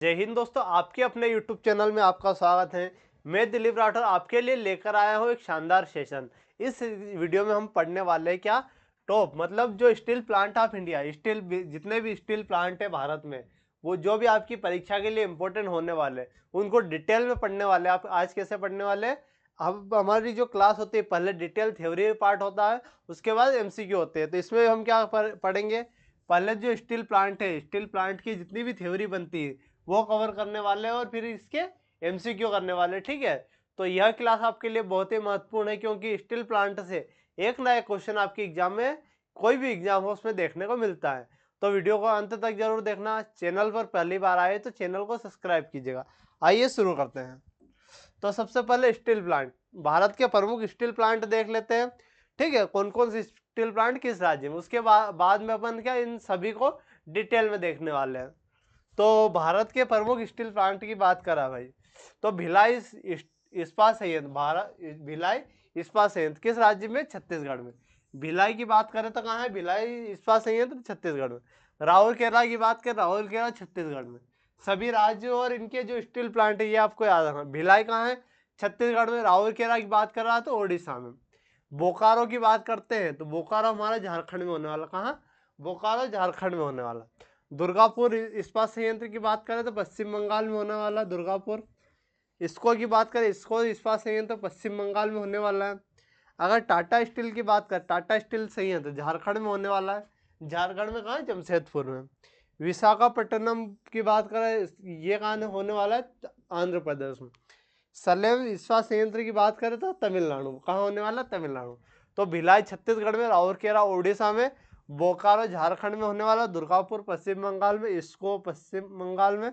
जय हिंद दोस्तों, आपके अपने YouTube चैनल में आपका स्वागत है। मैं दिलीप राठौर आपके लिए लेकर आया हूँ एक शानदार सेशन। इस वीडियो में हम पढ़ने वाले हैं क्या, टॉप मतलब जो स्टील प्लांट ऑफ इंडिया, जितने भी स्टील प्लांट है भारत में, वो जो भी आपकी परीक्षा के लिए इम्पोर्टेंट होने वाले उनको डिटेल में पढ़ने वाले। आप आज कैसे पढ़ने वाले हैं? अब हमारी जो क्लास होती है, पहले डिटेल थ्योरी पार्ट होता है, उसके बाद MCQ होते हैं। तो इसमें हम क्या पढ़ेंगे, पहले जो स्टील प्लांट है, स्टील प्लांट की जितनी भी थ्योरी बनती है वो कवर करने वाले हैं और फिर इसके MCQ करने वाले हैं। ठीक है, तो यह क्लास आपके लिए बहुत ही महत्वपूर्ण है, क्योंकि स्टील प्लांट से एक ना एक क्वेश्चन आपके एग्जाम में, कोई भी एग्जाम हो, उसमें देखने को मिलता है। तो वीडियो को अंत तक जरूर देखना। चैनल पर पहली बार आए तो चैनल को सब्सक्राइब कीजिएगा। आइए शुरू करते हैं। तो सबसे पहले स्टील प्लांट, भारत के प्रमुख स्टील प्लांट देख लेते हैं। ठीक है, कौन कौन सी स्टील प्लांट किस राज्य में, उसके बाद में अपन क्या इन सभी को डिटेल में देखने वाले हैं। तो भारत के प्रमुख स्टील प्लांट की बात करा भाई, तो भिलाई इस्पात संयंत्र, भारत भिलाई इस्पात संयंत्र किस राज्य में? छत्तीसगढ़ में। भिलाई की बात करें तो कहाँ है? भिलाई इस्पात संयंत्र छत्तीसगढ़ में। राउरकेला की बात करें, राउरकेला छत्तीसगढ़ में। सभी राज्यों और इनके जो स्टील प्लांट है ये आपको याद रखना। भिलाई कहाँ है? छत्तीसगढ़ में। राउरकेला की बात कर रहा तो ओडिशा में। बोकारो की बात करते हैं तो बोकारो हमारा झारखंड में होने वाला। कहाँ? बोकारो झारखंड में होने वाला। दुर्गापुर इस्पात संयंत्र की बात करें तो पश्चिम बंगाल में होने वाला दुर्गापुर। इसको की बात करें, इसको इस्पात संयंत्र पश्चिम बंगाल में होने वाला है। अगर टाटा स्टील की बात करें, टाटा स्टील संयंत्र झारखंड में होने वाला है। झारखंड में कहाँ है? जमशेदपुर में। विशाखापट्टनम की बात करें, ये कहाँ होने वाला है? आंध्र प्रदेश में। सलेम इस्पात संयंत्र की बात करें तो तमिलनाडु। कहाँ होने वाला? तमिलनाडु। तो भिलाई छत्तीसगढ़ में, राउरकेला ओडिशा में, बोकारो झारखंड में होने वाला, दुर्गापुर पश्चिम बंगाल में, इसको पश्चिम बंगाल में,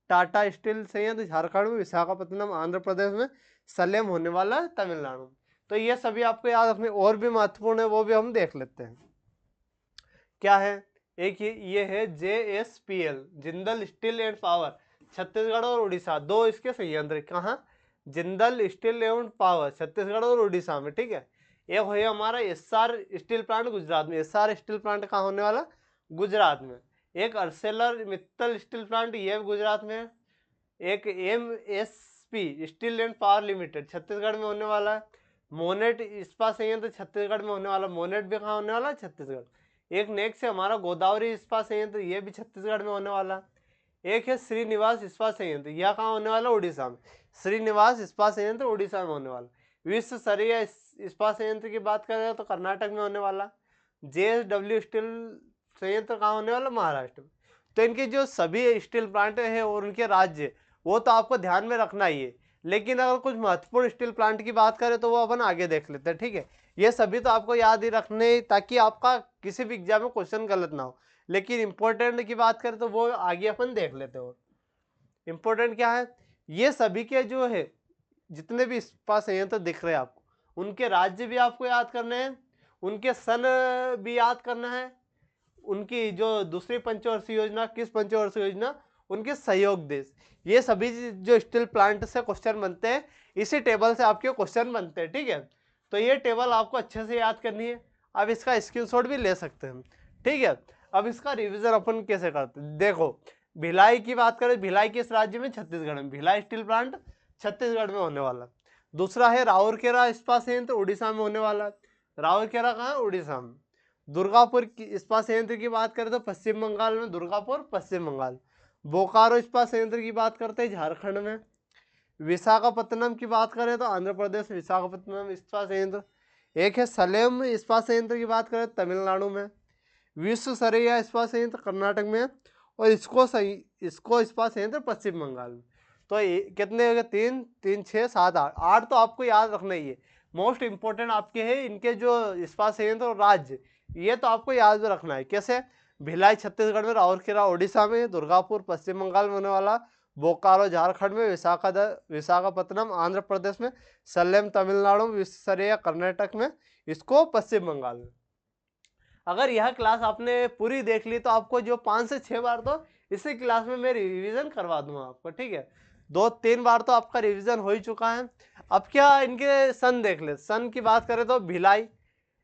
टाटा स्टील संयंत्र झारखंड में, विशाखापट्टनम आंध्र प्रदेश में, सलेम होने वाला है तमिलनाडु में। तो ये सभी आपको याद रखने, और भी महत्वपूर्ण है वो भी हम देख लेते हैं। क्या है? एक ये है JSPL, Jindal steel and power, Chhattisgarh और उड़ीसा, दो इसके संयंत्र। कहाँ? Jindal steel and power Chhattisgarh और उड़ीसा में। ठीक है, एक है हमारा SR स्टील प्लांट गुजरात में। SR स्टील प्लांट कहाँ होने वाला? गुजरात में। एक अर्सेलर मित्तल स्टील प्लांट, ये भी गुजरात में है। एक MSP steel and power limited Chhattisgarh में होने वाला है। मोनेट इस्पात संयंत्र छत्तीसगढ़ में होने वाला। मोनेट भी कहाँ होने वाला है? छत्तीसगढ़। एक नेक्स्ट है हमारा गोदावरी इस्पात संयंत्र, ये भी छत्तीसगढ़ में होने वाला। एक है श्रीनिवास इस्पात संयंत्र, यह कहाँ होने वाला? उड़ीसा में। श्रीनिवास इस्पात संयंत्र उड़ीसा में होने वाला। विश्व स्तरीय इस्पात संयंत्र की बात करें तो कर्नाटक में होने वाला। JSW स्टील संयंत्र कहाँ होने वाला? महाराष्ट्र में। तो इनके जो सभी स्टील प्लांट है और उनके राज्य, वो तो आपको ध्यान में रखना ही है। लेकिन अगर कुछ महत्वपूर्ण स्टील प्लांट की बात करें तो वो अपन आगे देख लेते हैं। ठीक है, ये सभी तो आपको याद ही रखने, ताकि आपका किसी भी एग्जाम में क्वेश्चन गलत ना हो। लेकिन इंपॉर्टेंट की बात करें तो वो आगे अपन देख लेते हो। इंपॉर्टेंट क्या है? ये सभी के जो है, जितने भी इस्पात संयंत्र दिख रहे हैं आपको, उनके राज्य भी आपको याद करने हैं, उनके सन भी याद करना है, उनकी जो दूसरी पंचवर्षीय योजना, किस पंचवर्षीय योजना, उनके सहयोग देश, ये सभी जो स्टील प्लांट से क्वेश्चन बनते हैं, इसी टेबल से आपके क्वेश्चन बनते हैं। ठीक है, तो ये टेबल आपको अच्छे से याद करनी है। अब इसका स्क्रीनशॉट भी ले सकते हैं। ठीक है, अब इसका रिवीजन अपन कैसे करते हैं, देखो। भिलाई की बात करें, भिलाई किस राज्य में? छत्तीसगढ़ में। भिलाई स्टील प्लांट छत्तीसगढ़ में होने वाला। दूसरा है राउरकेला इस्पात संयंत्र, उड़ीसा में होने वाला। राउरकेला कहाँ? उड़ीसा में। दुर्गापुर की इस्पात संयंत्र की बात करें तो पश्चिम बंगाल में, दुर्गापुर पश्चिम बंगाल। बोकारो इस्पात संयंत्र की बात करते हैं झारखंड में। विशाखापट्टनम की बात करें तो आंध्र प्रदेश, विशाखापट्टनम इस्पात संयंत्र। एक है सलेम इस्पात संयंत्र की बात करें तमिलनाडु में। विश्व स्तरीय इस्पात संयंत्र कर्नाटक में। और इसको इस्पात संयंत्र पश्चिम बंगाल में। तो कितने हो गए? 3 3 6 7 8, 8 तो आपको याद रखना ही है। मोस्ट इंपॉर्टेंट आपके हैं इनके जो इस्पात संयंत्र और राज्य, ये तो आपको याद रखना है। कैसे? भिलाई छत्तीसगढ़ में, राउरकेला ओडिशा में, दुर्गापुर पश्चिम बंगाल में होने वाला, बोकारो झारखंड में, विशाखापट्टनम आंध्र प्रदेश में, सलेम तमिलनाडु, विश्वसरिया कर्नाटक में, इसको पश्चिम बंगाल में। अगर यह क्लास आपने पूरी देख ली तो आपको जो 5 से 6 बार तो इसी क्लास में मैं रिवीजन करवा दूंगा आपको। ठीक है, 2-3 बार तो आपका रिवीजन हो ही चुका है। अब क्या, इनके सन देख ले। सन की बात करें तो भिलाई,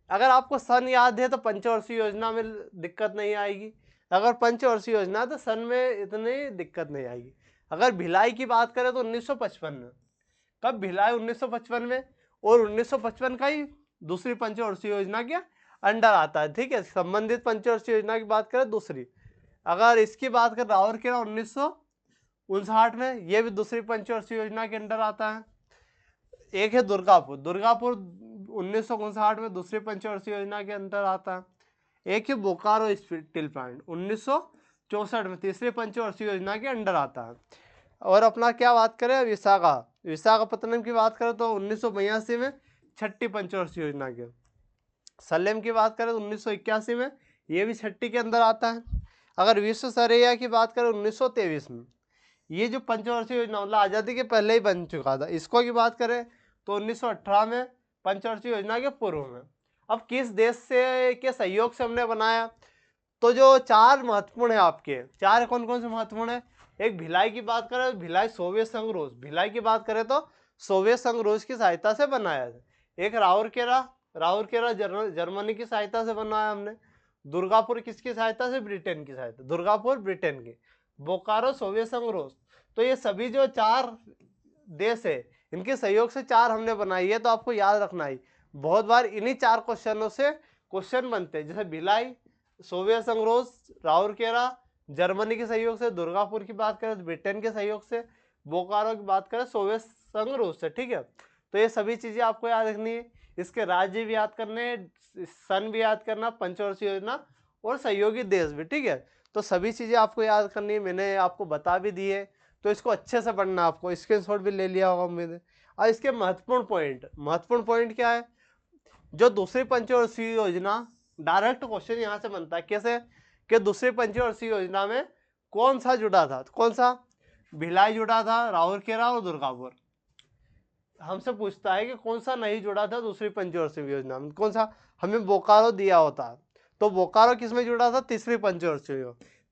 अगर आपको सन याद है तो पंचवर्षीय योजना में दिक्कत नहीं आएगी। अगर पंचवर्षीय योजना है तो सन में इतनी दिक्कत नहीं आएगी। अगर भिलाई की बात करें तो 1955 में। कब? भिलाई 1955 में, और 1955 का ही दूसरी पंचवर्षीय योजना के अंडर आता है, ठीक है। संबंधित पंचवर्षीय योजना की बात करें दूसरी, अगर इसकी बात करें राउरकेला 1959 में, ये भी दूसरी पंचवर्षीय योजना के अंडर आता है। एक है दुर्गापुर, दुर्गापुर 1959 में दूसरी पंचवर्षीय योजना के अंदर आता है। एक है बोकारो स्टील प्लांट 1964 में तीसरी पंचवर्षीय योजना के अंडर आता है। और अपना क्या बात करें विशाखापत्तनम की बात करें तो 1982 में छठी पंचवर्षीय योजना के। सलेम की बात करें तो 1981 में, ये भी छठी के अंदर आता है। अगर विश्वेश्वरैया की बात करें 1923 में, ये जो पंचवर्षीय योजना मतलब आज़ादी के पहले ही बन चुका था। इसको की बात करें तो 1918 में, पंचवर्षीय योजना के पूर्व में। अब किस देश से के सहयोग से हमने बनाया, तो जो चार महत्वपूर्ण है आपके, चार कौन कौन से महत्वपूर्ण है? एक भिलाई की बात करें तो भिलाई सोवियत संघ रूस, भिलाई की बात करें तो सोवियत संघ रूस की सहायता से बनाया है। एक राउरकेला जर्मनी की सहायता से बनाया हमने। दुर्गापुर किसकी सहायता से? ब्रिटेन की सहायता, दुर्गापुर ब्रिटेन की। बोकारो सोवियत संघ रूस। तो ये सभी जो चार देश है इनके सहयोग से चार हमने बनाई है। तो आपको याद रखना है, बहुत बार इन्हीं चार क्वेश्चनों से क्वेश्चन बनते हैं, जैसे भिलाई सोवियत संघ रूस, राउरकेला जर्मनी के सहयोग से, दुर्गापुर की बात करें तो ब्रिटेन के सहयोग से, बोकारो की बात करें सोवियत संघ रूस से, ठीक है। तो ये सभी चीजें आपको याद रखनी है। इसके राज्य भी याद करने, सन भी याद करना, पंचवर्षीय योजना और सहयोगी देश भी, ठीक है। तो सभी चीजें आपको याद करनी है, मैंने आपको बता भी दी है। तो इसको अच्छे से पढ़ना, आपको स्क्रीनशॉट भी ले लिया होगा उम्मीद है। और इसके महत्वपूर्ण पॉइंट क्या है? जो दूसरी पंचवर्षीय योजना, डायरेक्ट क्वेश्चन यहाँ से बनता है कैसे कि दूसरी पंचवर्षीय योजना में कौन सा जुड़ा था? कौन सा? भिलाई जुड़ा था, राउरकेला और दुर्गापुर। हमसे पूछता है कि कौन सा नहीं जुड़ा था दूसरी पंचवर्षीय योजना में, कौन सा? हमें बोकारो दिया होता, तो बोकारो किस में जुड़ा था?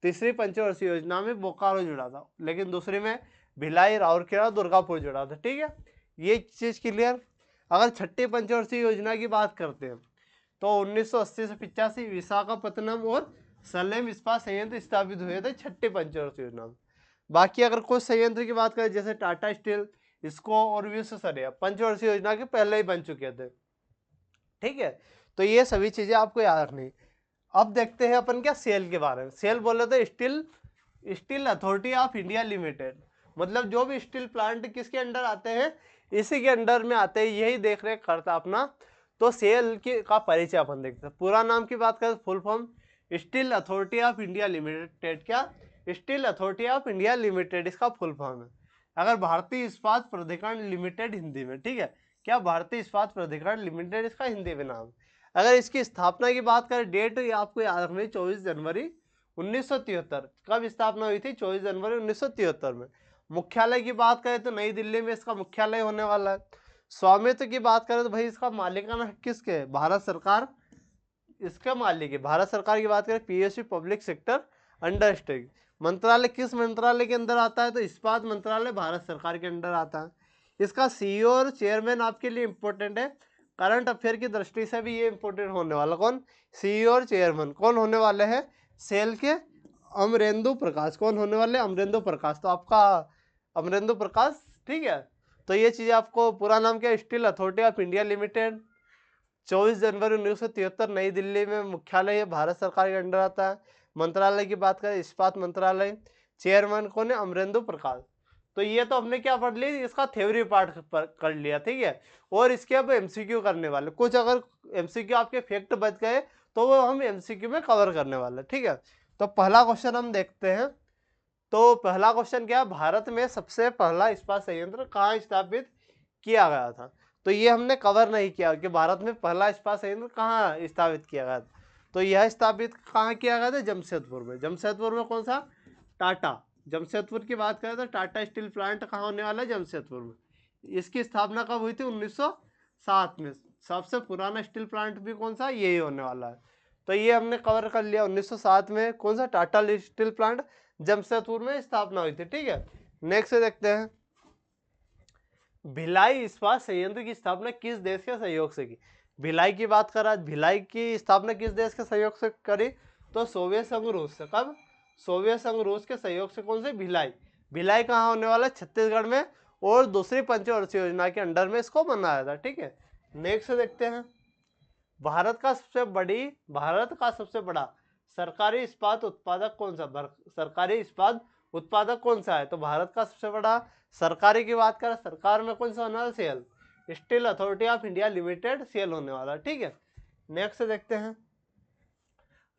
तीसरी पंचवर्षीय योजना में बोकारो जुड़ा था, लेकिन दूसरी में भिलाई, राउरकेला, दुर्गापुर जुड़ा था, ठीक है। ये चीज क्लियर। अगर छठी पंचवर्षीय योजना की बात करते हैं तो 1980 से 85 विशाखापत्तनम और सलेम इस्पात संयंत्र स्थापित हुए थे छठी पंचवर्षीय योजना में। बाकी अगर कुछ संयंत्र की बात करें जैसे टाटा स्टील, इसको और विश्वेश्वरैया पंचवर्षीय योजना के पहले ही बन चुके थे, ठीक है। तो ये सभी चीजें आपको याद रखनी। अब देखते हैं अपन क्या सेल के बारे में। सेल बोले तो Steel authority of India limited, मतलब जो भी स्टील प्लांट किसके अंडर आते हैं, इसी के अंडर में आते हैं, यही देख रेख करता अपना। तो सेल का परिचय अपन देखते हैं। पूरा नाम की बात करें, full form Steel authority of India Limited. क्या? Steel authority of India Limited इसका फुल फॉर्म है। अगर भारतीय इस्पात प्राधिकरण लिमिटेड हिंदी में, ठीक है। क्या? भारतीय इस्पात प्राधिकरण लिमिटेड इसका हिंदी में नाम। अगर इसकी स्थापना की बात करें, डेट आपको याद रखनी, 24 जनवरी 1973। कब स्थापना हुई थी? 24 जनवरी 1973 में। मुख्यालय की बात करें तो नई दिल्ली में इसका मुख्यालय होने वाला है। स्वामित्व की बात करें तो भाई इसका मालिकाना हक किसके है? भारत सरकार इसका मालिक है। भारत सरकार की बात करें, पीएसयू पब्लिक सेक्टर अंडरटेकिंग। मंत्रालय किस मंत्रालय के अंदर आता है? तो इस्पात मंत्रालय भारत सरकार के अंदर आता है। इसका सीईओ और चेयरमैन आपके लिए इंपॉर्टेंट है, करंट अफेयर की दृष्टि से भी ये इंपॉर्टेंट होने वाला। कौन? सीईओ और चेयरमैन कौन होने वाले हैं? सेल के अमरेंदु प्रकाश। कौन होने वाले? अमरेंदु प्रकाश। तो आपका अमरेंदु प्रकाश, ठीक है। तो ये चीजें आपको, पूरा नाम क्या है? Steel authority of India limited. 24 जनवरी 1973 नई दिल्ली में मुख्यालय है, भारत सरकार के अंडर आता है। मंत्रालय की बात करें, इस्पात मंत्रालय। चेयरमैन कौन है? अमरेंदु प्रकाश। तो ये तो हमने क्या पढ़ लिया, इसका थ्योरी पार्ट कर लिया, ठीक है। और इसके अब एमसीक्यू करने वाले कुछ, अगर एमसीक्यू आपके फैक्ट बच गए तो वो हम एमसीक्यू में कवर करने वाले, ठीक है। तो पहला क्वेश्चन हम देखते हैं। तो पहला क्वेश्चन क्या है? भारत में सबसे पहला इस्पात संयंत्र कहाँ स्थापित किया गया था? तो ये हमने कवर नहीं किया कि भारत में पहला इस्पात संयंत्र कहाँ स्थापित किया गया था। तो यह स्थापित कहाँ किया गया था? जमशेदपुर में। जमशेदपुर में कौन सा? टाटा। जमशेदपुर की बात करें तो टाटा स्टील प्लांट कहाँ होने वाला है? जमशेदपुर में। इसकी स्थापना कब हुई थी? 1907 में। सबसे पुराना स्टील प्लांट भी कौन सा? यही होने वाला है। तो ये हमने कवर कर लिया। 1907 में कौन सा? टाटा स्टील प्लांट जमशेदपुर में स्थापना हुई थी, ठीक है। नेक्स्ट देखते हैं, भिलाई इस्पात संयंत्र की स्थापना किस देश के सहयोग से की? भिलाई की बात करा, भिलाई की स्थापना किस देश के सहयोग से करी? तो सोवियत संघ रूस से। कब? सोवियत संघ रूस के सहयोग से कौन से? भिलाई। भिलाई कहाँ होने वाला है? छत्तीसगढ़ में, और दूसरी पंचवर्षीय योजना के अंडर में इसको बनाया था। ठीक है, नेक्स्ट देखते हैं। भारत का सबसे बड़ा सरकारी इस्पात उत्पादक कौन सा? सरकारी इस्पात उत्पादक कौन सा है? तो भारत का सबसे बड़ा सरकारी की बात करें, सरकार में कौन सा होने वाला? SAIL, steel authority of India limited SAIL होने वाला। ठीक है, नेक्स्ट देखते हैं।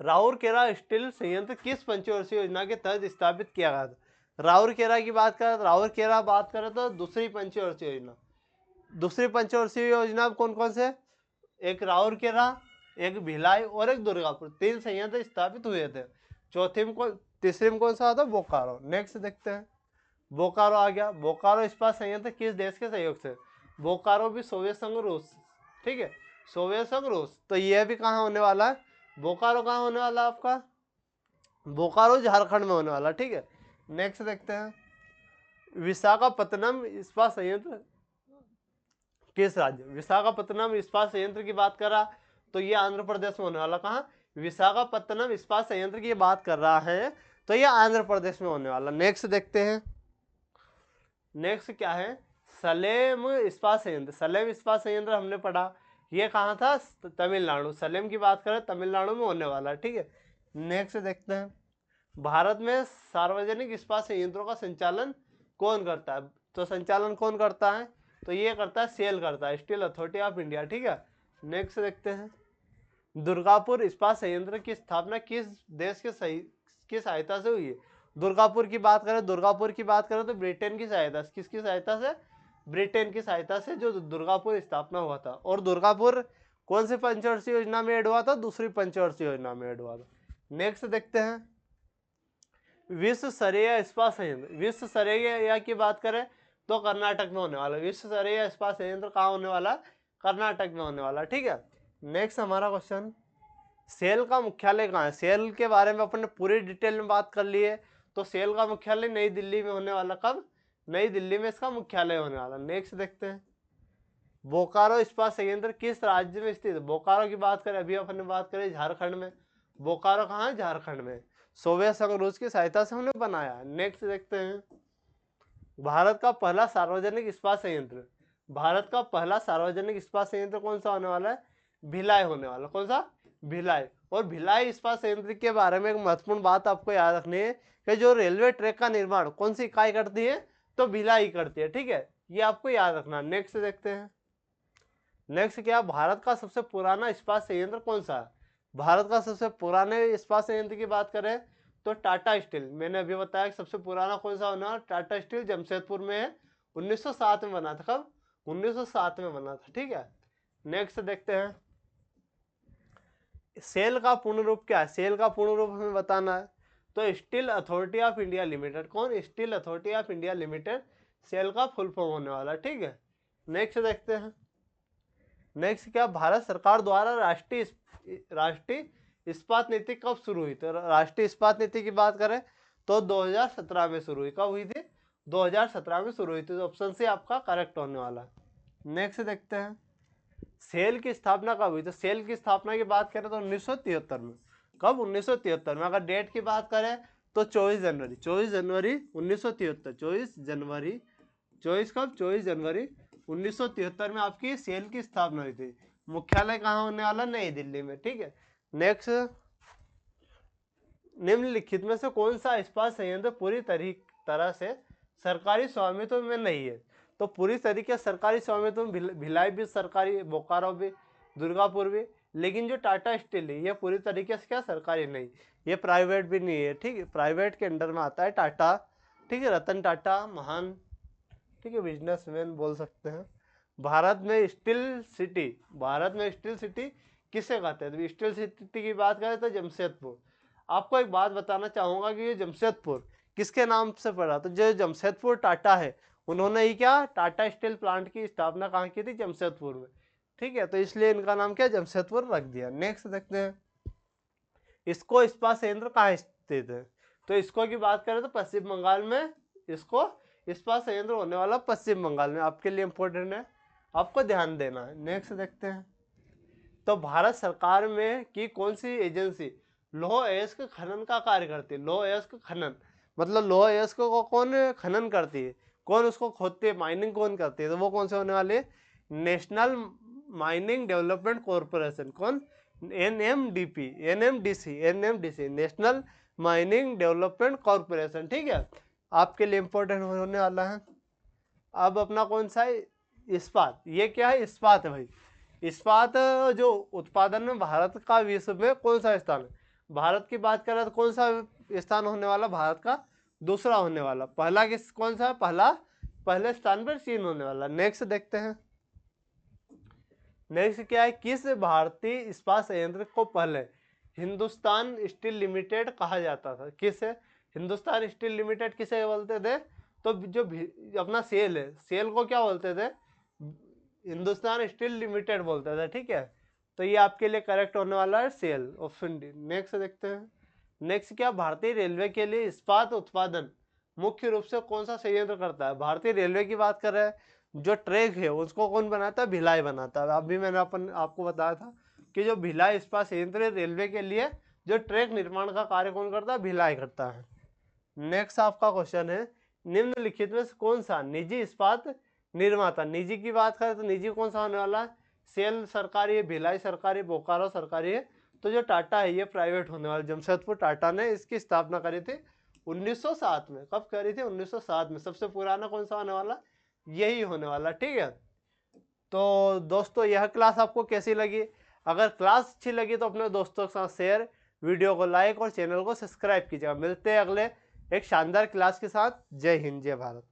राउरकेला स्टील संयंत्र किस पंचवर्षीय योजना के तहत स्थापित किया गया था? राउरकेला की बात करें तो दूसरी पंचवर्षीय योजना। दूसरी पंचवर्षीय योजना कौन कौन से? एक राउरकेला, एक भिलाई और एक दुर्गापुर, 3 संयंत्र स्थापित हुए थे। तीसरी में कौन सा आता? बोकारो। नेक्स्ट देखते हैं। बोकारो आ गया। बोकारो इस्पात संयंत्र किस देश के सहयोग से? बोकारो भी सोवियत संघ रूस। ठीक है, सोवियत संघ रूस। तो यह भी कहाँ होने वाला है? बोकारो कहाँ होने वाला आपका? बोकारो झारखंड में होने वाला। ठीक है, नेक्स्ट देखते हैं। विशाखापत्तनम इस्पात संयंत्र किस राज्य? विशाखापत्तनम इस्पात संयंत्र की बात कर रहा तो ये आंध्र प्रदेश में होने वाला। कहाँ? विशाखापत्तनम इस्पात संयंत्र की बात कर रहा है तो ये आंध्र प्रदेश में होने वाला। नेक्स्ट देखते हैं। नेक्स्ट क्या है? सलेम इस्पात संयंत्र। सलेम इस्पात संयंत्र हमने पढ़ा, ये कहाँ था? तमिलनाडु। सलेम की बात करें तमिलनाडु में होने वाला। ठीक है, नेक्स्ट देखते हैं। भारत में सार्वजनिक इस्पात संयंत्रों का संचालन कौन करता है? तो संचालन कौन करता है? तो ये करता है सेल करता है, स्टील अथॉरिटी ऑफ इंडिया। ठीक है, नेक्स्ट देखते हैं। दुर्गापुर इस्पात संयंत्र की स्थापना किस देश की सहायता से हुई है? दुर्गापुर की बात करें तो ब्रिटेन की सहायता से। किसकी सहायता से? ब्रिटेन की सहायता से जो दुर्गापुर स्थापना हुआ था। और दुर्गापुर कौन से पंचवर्षीय योजना में ऐड हुआ था? दूसरी पंचवर्षीय योजना में ऐड हुआ था। नेक्स्ट देखते हैं। विश्व स्तरीय इस्पात संयंत्र। विश्व स्तरीय की बात करें तो कर्नाटक में होने वाला। विश्व स्तरीय इस्पात संयंत्र कहाँ होने वाला? कर्नाटक में होने वाला। ठीक है, नेक्स्ट हमारा क्वेश्चन, सेल का मुख्यालय कहाँ है? सेल के बारे में अपन ने पूरी डिटेल में बात कर ली है। तो सेल का मुख्यालय नई दिल्ली में होने वाला। कब? नई दिल्ली में इसका मुख्यालय होने वाला। नेक्स्ट देखते हैं। बोकारो इस्पात संयंत्र किस राज्य में स्थित है? बोकारो की बात करें, अभी अपन ने बात करी झारखंड में। बोकारो कहाँ है? झारखंड में। सोवियत संघ रूस की सहायता से हमने बनाया। नेक्स्ट देखते हैं। भारत का पहला सार्वजनिक इस्पात संयंत्र। भारत का पहला सार्वजनिक इस्पात संयंत्र कौन सा होने वाला है? भिलाई होने वाला। कौन सा? भिलाई। और भिलाई इस्पात संयंत्र के बारे में एक महत्वपूर्ण बात आपको याद रखनी है कि जो रेलवे ट्रैक का निर्माण कौन सी इकाई करती है? तो भिलाई करती है। ठीक है, ये आपको याद रखना। नेक्स्ट देखते हैं। नेक्स्ट क्या? भारत का सबसे पुराना इस्पात संयंत्र कौन सा है? भारत का सबसे पुराने इस्पात संयंत्र की बात करें तो टाटा स्टील। मैंने अभी बताया कि सबसे पुराना कौन सा होना? टाटा स्टील जमशेदपुर में है। 1907 में बना था। कब? 1907 में बना था। ठीक है, नेक्स्ट देखते हैं। सेल का पूर्ण रूप क्या है? सेल का पूर्ण रूप हमें बताना है। तो Steel authority of India Limited. कौन? Steel authority of India limited SAIL का फुल फॉर्म होने वाला। ठीक है, नेक्स्ट देखते हैं। नेक्स्ट क्या? भारत सरकार द्वारा राष्ट्रीय इस्पात नीति कब शुरू हुई? तो राष्ट्रीय इस्पात नीति की बात करें तो 2017 में शुरू हुई। कब हुई थी? 2017 में शुरू हुई थी। तो ऑप्शन सी आपका करेक्ट होने वाला है। नेक्स्ट देखते हैं। सेल की स्थापना कब हुई? तो सेल की स्थापना की बात करें तो 1973 में। कब? 1973 में। अगर डेट की बात करें तो 24 जनवरी 1973। 24 जनवरी 1973 में आपकी सेल की स्थापना हुई थी। मुख्यालय कहाँ होने वाला? नई दिल्ली में। ठीक है, नेक्स्ट। निम्नलिखित में से कौन सा इस्पात संयंत्र पूरी तरह से सरकारी स्वामित्व में नहीं है? तो पूरी तरीके सरकारी स्वामित्व में भिलाई भी सरकारी, बोकारो भी, दुर्गापुर भी। लेकिन जो टाटा स्टील है ये पूरी तरीके से क्या? सरकारी नहीं, ये प्राइवेट भी नहीं है। ठीक है, प्राइवेट के अंडर में आता है टाटा। ठीक है, रतन टाटा महान, ठीक है, बिजनेसमैन बोल सकते हैं। भारत में स्टील सिटी किसे कहते हैं? तो स्टील सिटी की बात करें तो जमशेदपुर। आपको एक बात बताना चाहूंगा कि ये जमशेदपुर किसके नाम से पड़ा? तो जो जमशेदपुर टाटा है उन्होंने ही क्या? टाटा स्टील प्लांट की स्थापना कहाँ की थी? जमशेदपुर में। ठीक है, तो इसलिए इनका नाम क्या? जमशेदपुर रख दिया। नेक्स्ट देखते हैं। इसको इस्पात संयंत्र कहाँ स्थित है? तो इसको की बात करें तो पश्चिम बंगाल में इसको इस्पात संयंत्र होने वाला, पश्चिम बंगाल में। आपके लिए इंपॉर्टेंट है, आपको ध्यान देना है। नेक्स्ट देखते हैं। तो भारत सरकार में की कौन सी एजेंसी लौह अयस्क खनन का कार्य करती है? लौह अयस्क खनन मतलब लोहा है उसको कौन खनन करती है, कौन उसको खोदती है, माइनिंग कौन करती है, तो वो कौन से होने वाले, नेशनल माइनिंग डेवलपमेंट कॉरपोरेशन। कौन, NMDP, NMDC, National Mining Development Corporation. ठीक है, आपके लिए इंपॉर्टेंट होने वाला है। अब अपना कौन सा है, इस्पात। ये क्या है, इस्पात है भाई। इस्पात जो उत्पादन में भारत का विश्व में कौन सा स्थान है, भारत की बात करें तो कौन सा स्थान होने वाला, भारत का दूसरा होने वाला। पहला किस कौन सा है, पहले स्थान पर चीन होने वाला। नेक्स्ट देखते हैं, नेक्स्ट क्या है, किस भारतीय इस्पात संयंत्र को पहले हिंदुस्तान स्टील लिमिटेड कहा जाता था। किस है, हिंदुस्तान स्टील लिमिटेड किसे बोलते थे, तो जो अपना सेल है, सेल को क्या बोलते थे, हिंदुस्तान स्टील लिमिटेड बोलते थे। ठीक है, तो ये आपके लिए करेक्ट होने वाला है, सेल, ऑप्शन डी। नेक्स्ट देखते हैं, नेक्स्ट क्या, भारतीय रेलवे के लिए इस्पात उत्पादन मुख्य रूप से कौन सा संयंत्र करता है। भारतीय रेलवे की बात कर रहे हैं, जो ट्रैक है उसको कौन बनाता है, भिलाई बनाता है। अभी मैंने आपको बताया था कि जो भिलाई इस्पात संयंत्र रेलवे के लिए जो ट्रैक निर्माण का कार्य कौन करता है, भिलाई करता है। नेक्स्ट आपका क्वेश्चन है, निम्नलिखित में से कौन सा निजी इस्पात निर्माता, निजी की बात करें तो निजी कौन सा होने वाला है, सेल सरकारी है, भिलाई सरकारी, बोकारो सरकारी है। तो जो टाटा है ये प्राइवेट होने वाला। जमशेदपुर टाटा ने इसकी स्थापना करी थी 1907 में। कब करी थी, 1907 में। सबसे पुराना कौन सा होने वाला, यही होने वाला। ठीक है, तो दोस्तों यह क्लास आपको कैसी लगी, अगर क्लास अच्छी लगी तो अपने दोस्तों के साथ शेयर, वीडियो को लाइक और चैनल को सब्सक्राइब कीजिएगा। मिलते हैं अगले एक शानदार क्लास के साथ। जय हिंद, जय भारत।